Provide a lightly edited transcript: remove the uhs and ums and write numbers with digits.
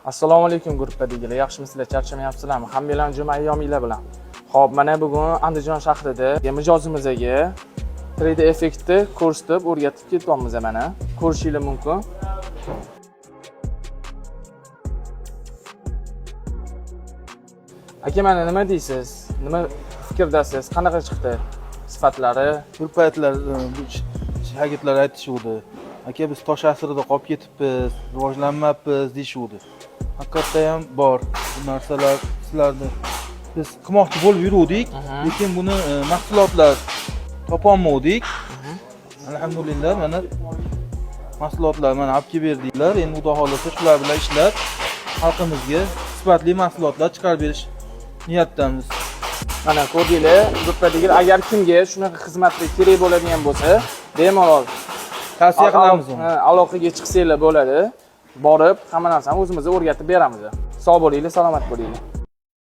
Assalomu alaykum guruhdagilar. Yaxshimisizlar? Charchamayapsizlarmi? Hammanglar juma ayyominglar bilan. Xo'p, mana bugun Andijon shahrida mijozimizga 3D effektni ko'rsatib, o'rgatib ketyapmiz mana. Ko'rishingiz mumkin. Aka, mana nima deysiz? Nima fikrdasiz? Qanaqa chiqdi sifatlari? Bir paytlar bu shagirtlar aytishuvdi. Aka, biz tosh asrida qolib ketibmiz, rivojlanmayapmiz deyishuvdi. Haqiqatda ham bor bu narsalar. Sizlarni biz qilmoqchi bo'lib yuruvdik, lekin buni mahsulotlar topolmadik. Alhamdulillah, mana mahsulotlar mana olib kelib berdinglar. Endi xudo xolasa shular bilan ishlab xalqimizga sifatli mahsulotlar chiqarib berish niyatdamiz. Mana ko'rdinglar, guruhdagilar, agar kimga shunaqa xizmatlar kerak bo'ladigan bo'lsa, bemalol tavsiya qilamiz. Aloqaga chiqsanglar bo'ladi. Borib, hamma narsani o'zimiz o'rgatib beramiz. Sog' bo'linglar, salomat bo'linglar.